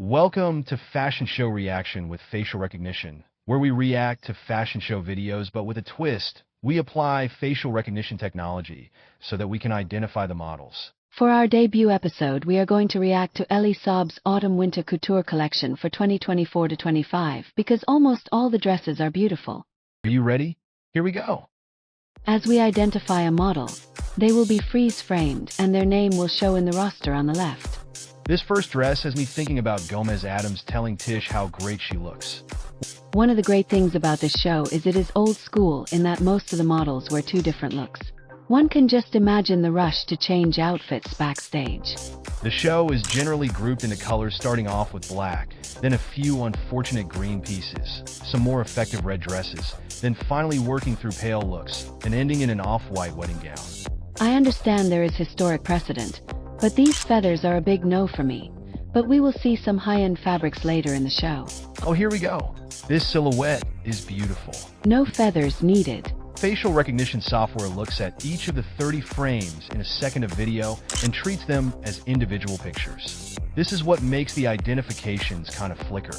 Welcome to Fashion Show Reaction with Facial Recognition, where we react to fashion show videos, but with a twist. We apply facial recognition technology so that we can identify the models. For our debut episode, we are going to react to Elie Saab's Autumn-Winter Couture collection for 2024-25 because almost all the dresses are beautiful. Are you ready? Here we go. As we identify a model, they will be freeze-framed and their name will show in the roster on the left. This first dress has me thinking about Gomez Adams telling Tish how great she looks. One of the great things about this show is it is old school in that most of the models wear two different looks. One can just imagine the rush to change outfits backstage. The show is generally grouped into colors starting off with black, then a few unfortunate green pieces, some more effective red dresses, then finally working through pale looks, and ending in an off-white wedding gown. I understand there is historic precedent, but these feathers are a big no for me. But we will see some high-end fabrics later in the show. Oh, here we go. This silhouette is beautiful. No feathers needed. Facial recognition software looks at each of the 30 frames in a second of video and treats them as individual pictures. This is what makes the identifications kind of flicker.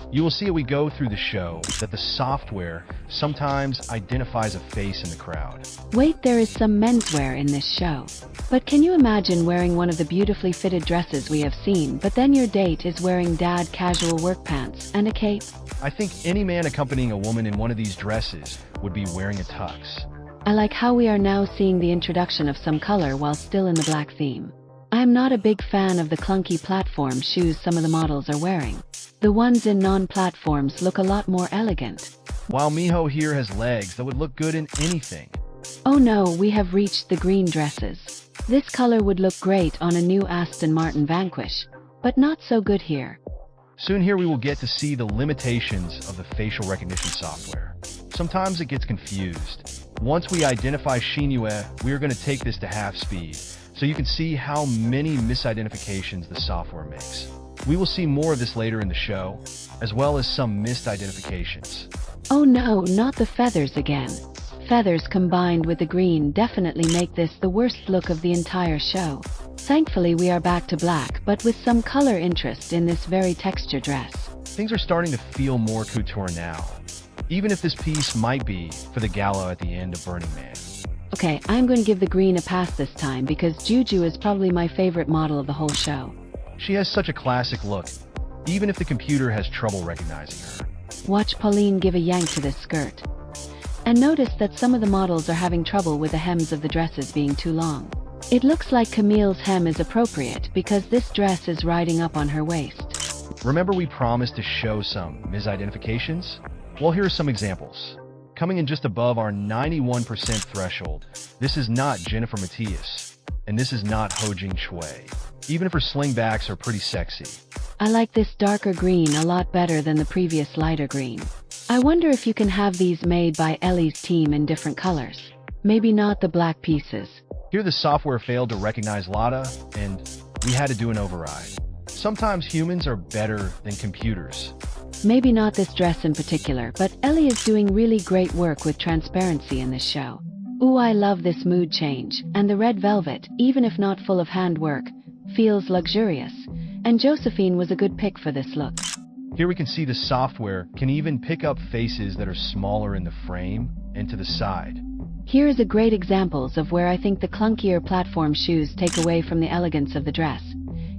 You will see as we go through the show that the software sometimes identifies a face in the crowd. Wait, there is some menswear in this show. But can you imagine wearing one of the beautifully fitted dresses we have seen, but then your date is wearing dad casual work pants and a cape? I think any man accompanying a woman in one of these dresses would be wearing a tux. I like how we are now seeing the introduction of some color while still in the black theme. I am not a big fan of the clunky platform shoes some of the models are wearing. The ones in non-platforms look a lot more elegant. While Miho here has legs that would look good in anything. Oh no, we have reached the green dresses. This color would look great on a new Aston Martin Vanquish, but not so good here. Soon here we will get to see the limitations of the facial recognition software. Sometimes it gets confused. Once we identify Shinue, we are going to take this to half speed, so you can see how many misidentifications the software makes. We will see more of this later in the show, as well as some missed identifications. Oh no, not the feathers again. Feathers combined with the green definitely make this the worst look of the entire show. Thankfully we are back to black, but with some color interest in this very texture dress. Things are starting to feel more couture now, even if this piece might be for the gala at the end of Burning Man. Okay, I'm going to give the green a pass this time because Juju is probably my favorite model of the whole show. She has such a classic look, even if the computer has trouble recognizing her. Watch Pauline give a yank to this skirt. And notice that some of the models are having trouble with the hems of the dresses being too long. It looks like Camille's hem is appropriate because this dress is riding up on her waist. Remember we promised to show some misidentifications? Well, here are some examples. Coming in just above our 91% threshold, this is not Jennifer Matias, and this is not Hojing Shui. Even if her slingbacks are pretty sexy. I like this darker green a lot better than the previous lighter green. I wonder if you can have these made by Ellie's team in different colors. Maybe not the black pieces. Here the software failed to recognize Lada, and we had to do an override. Sometimes humans are better than computers. Maybe not this dress in particular, but Elie is doing really great work with transparency in this show. Ooh, I love this mood change, and the red velvet, even if not full of handwork, feels luxurious, and Josephine was a good pick for this look. Here we can see the software can even pick up faces that are smaller in the frame and to the side. Here is a great examples of where I think the clunkier platform shoes take away from the elegance of the dress,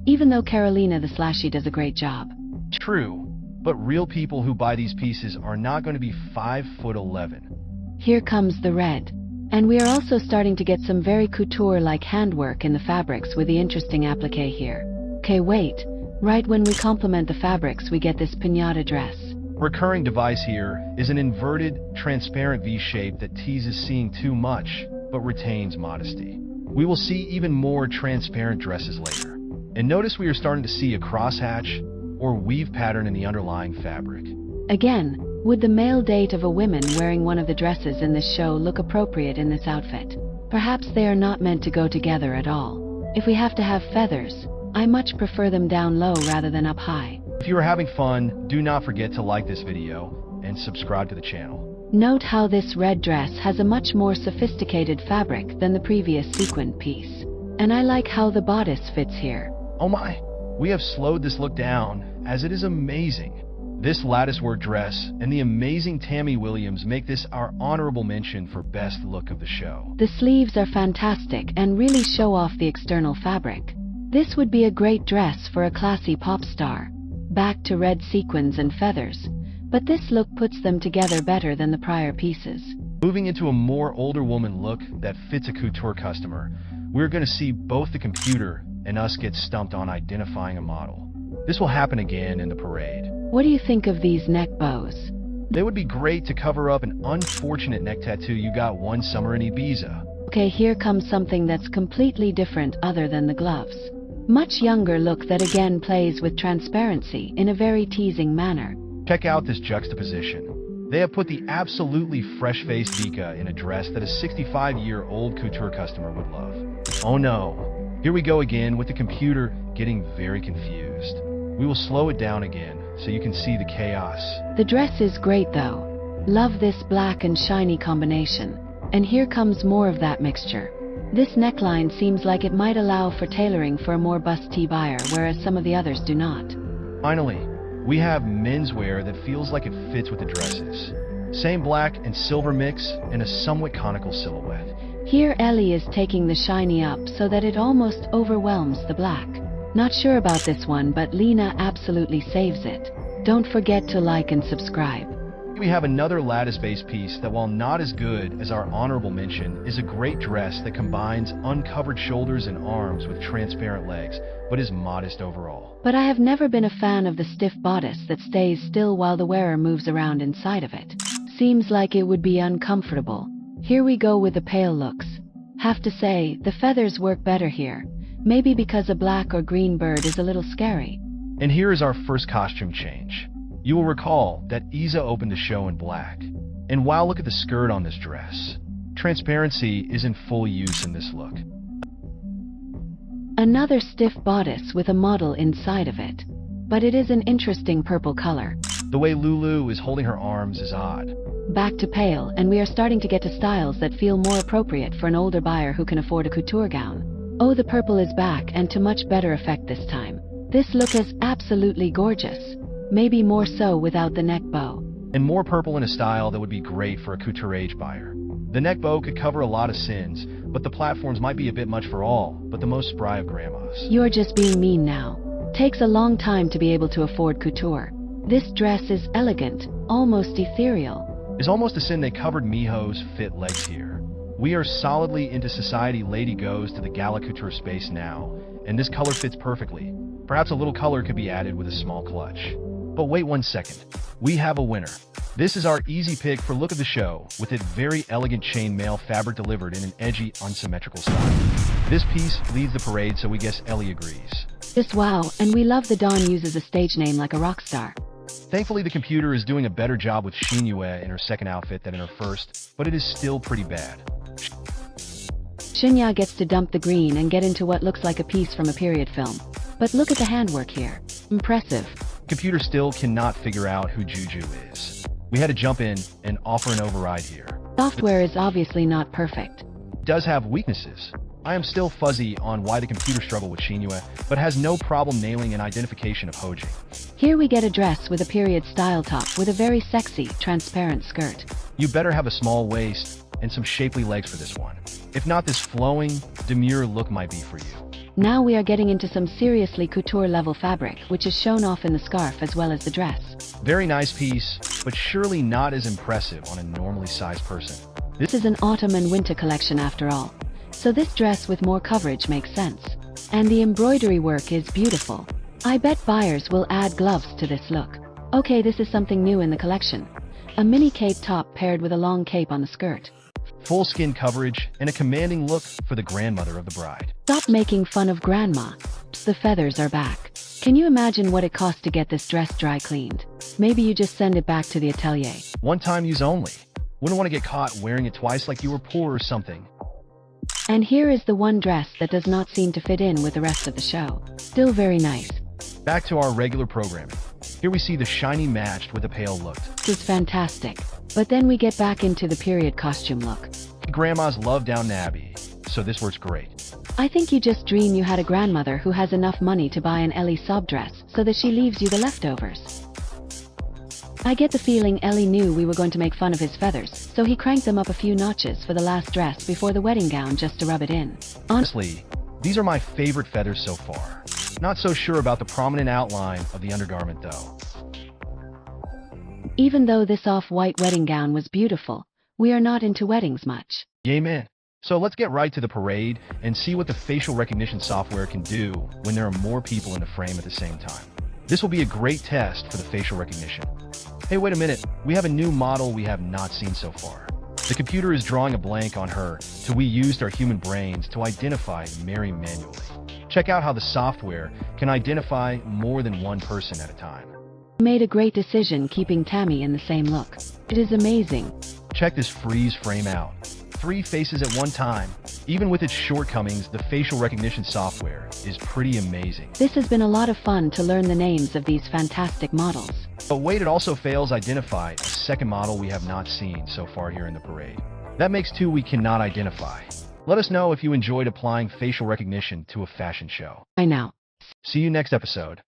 even though Carolina the Slashy does a great job. True, but real people who buy these pieces are not going to be 5'11". Here comes the red. And we are also starting to get some very couture-like handwork in the fabrics with the interesting applique here. Okay, wait. Right when we complement the fabrics, we get this piñata dress. Recurring device here is an inverted, transparent V-shape that teases seeing too much, but retains modesty. We will see even more transparent dresses later. And notice we are starting to see a crosshatch or weave pattern in the underlying fabric. Again, would the male date of a woman wearing one of the dresses in this show look appropriate in this outfit? Perhaps they are not meant to go together at all. If we have to have feathers, I much prefer them down low rather than up high. If you are having fun, do not forget to like this video and subscribe to the channel. Note how this red dress has a much more sophisticated fabric than the previous sequined piece. And I like how the bodice fits here. Oh my! We have slowed this look down as it is amazing. This latticework dress and the amazing Tammy Williams make this our honorable mention for best look of the show. The sleeves are fantastic and really show off the external fabric. This would be a great dress for a classy pop star. Back to red sequins and feathers, but this look puts them together better than the prior pieces. Moving into a more older woman look that fits a couture customer, we're going to see both the computer and us get stumped on identifying a model. This will happen again in the parade. What do you think of these neck bows? They would be great to cover up an unfortunate neck tattoo you got one summer in Ibiza. Okay, here comes something that's completely different other than the gloves. Much younger look that again plays with transparency in a very teasing manner. Check out this juxtaposition. They have put the absolutely fresh-faced Vika in a dress that a 65-year-old couture customer would love. Oh no, here we go again with the computer getting very confused. We will slow it down again so you can see the chaos. The dress is great though. Love this black and shiny combination. And here comes more of that mixture. This neckline seems like it might allow for tailoring for a more busty buyer, whereas some of the others do not. Finally, we have menswear that feels like it fits with the dresses. Same black and silver mix in a somewhat conical silhouette. Here Elie is taking the shiny up so that it almost overwhelms the black. Not sure about this one, but Lena absolutely saves it. Don't forget to like and subscribe. We have another lattice-based piece that, while not as good as our honorable mention, is a great dress that combines uncovered shoulders and arms with transparent legs, but is modest overall. But I have never been a fan of the stiff bodice that stays still while the wearer moves around inside of it. Seems like it would be uncomfortable. Here we go with the pale looks. Have to say, the feathers work better here. Maybe because a black or green bird is a little scary. And here is our first costume change. You will recall that Isa opened the show in black. And wow, look at the skirt on this dress. Transparency is in full use in this look. Another stiff bodice with a model inside of it. But it is an interesting purple color. The way Lulu is holding her arms is odd. Back to pale, and we are starting to get to styles that feel more appropriate for an older buyer who can afford a couture gown. Oh, the purple is back, and to much better effect this time. This look is absolutely gorgeous. Maybe more so without the neck bow. And more purple in a style that would be great for a couture age buyer. The neck bow could cover a lot of sins, but the platforms might be a bit much for all, but the most spry of grandmas. You're just being mean now. Takes a long time to be able to afford couture. This dress is elegant, almost ethereal. It's almost a sin they covered Miho's fit legs here. We are solidly into society. Lady goes to the gala couture space now, and this color fits perfectly. Perhaps a little color could be added with a small clutch. But wait 1 second. We have a winner. This is our easy pick for look of the show, with its very elegant chainmail fabric delivered in an edgy, unsymmetrical style. This piece leads the parade, so we guess Elie agrees. Just wow, and we love the Dawn uses a stage name like a rock star. Thankfully, the computer is doing a better job with Shinue in her second outfit than in her first, but it is still pretty bad. Shinya gets to dump the green and get into what looks like a piece from a period film. But look at the handwork here. Impressive. Computer still cannot figure out who Juju is. We had to jump in and offer an override here. Software is obviously not perfect. It does have weaknesses. I am still fuzzy on why the computer struggled with Shinue, but has no problem nailing an identification of Hoji. Here we get a dress with a period style top with a very sexy, transparent skirt. You better have a small waist and some shapely legs for this one. If not, this flowing, demure look might be for you. Now we are getting into some seriously couture-level fabric, which is shown off in the scarf as well as the dress. Very nice piece, but surely not as impressive on a normally sized person. This is an autumn and winter collection after all, so this dress with more coverage makes sense. And the embroidery work is beautiful. I bet buyers will add gloves to this look. Okay, this is something new in the collection. A mini cape top paired with a long cape on the skirt. Full skin coverage and a commanding look for the grandmother of the bride. Stop making fun of grandma. The feathers are back. Can you imagine what it cost to get this dress dry cleaned? Maybe you just send it back to the atelier. One time use only. Wouldn't want to get caught wearing it twice like you were poor or something. And here is the one dress that does not seem to fit in with the rest of the show. Still very nice. Back to our regular programming. Here we see the shiny matched with the pale look. This is fantastic. But then we get back into the period costume look. Grandmas love Downton Abbey, so this works great. I think you just dream you had a grandmother who has enough money to buy an Elie Saab dress so that she leaves you the leftovers. I get the feeling Elie knew we were going to make fun of his feathers, so he cranked them up a few notches for the last dress before the wedding gown just to rub it in. Honestly, these are my favorite feathers so far. Not so sure about the prominent outline of the undergarment though. Even though this off-white wedding gown was beautiful, we are not into weddings much. Amen. So let's get right to the parade and see what the facial recognition software can do when there are more people in the frame at the same time. This will be a great test for the facial recognition. Hey, wait a minute. We have a new model we have not seen so far. The computer is drawing a blank on her, so we used our human brains to identify Mary manually. Check out how the software can identify more than one person at a time. We made a great decision keeping Tammy in the same look. It is amazing. Check this freeze frame out. 3 faces at one time. Even with its shortcomings, the facial recognition software is pretty amazing. This has been a lot of fun to learn the names of these fantastic models. But wait, it also fails identify a second model we have not seen so far here in the parade. That makes 2 we cannot identify. Let us know if you enjoyed applying facial recognition to a fashion show. I know. See you next episode.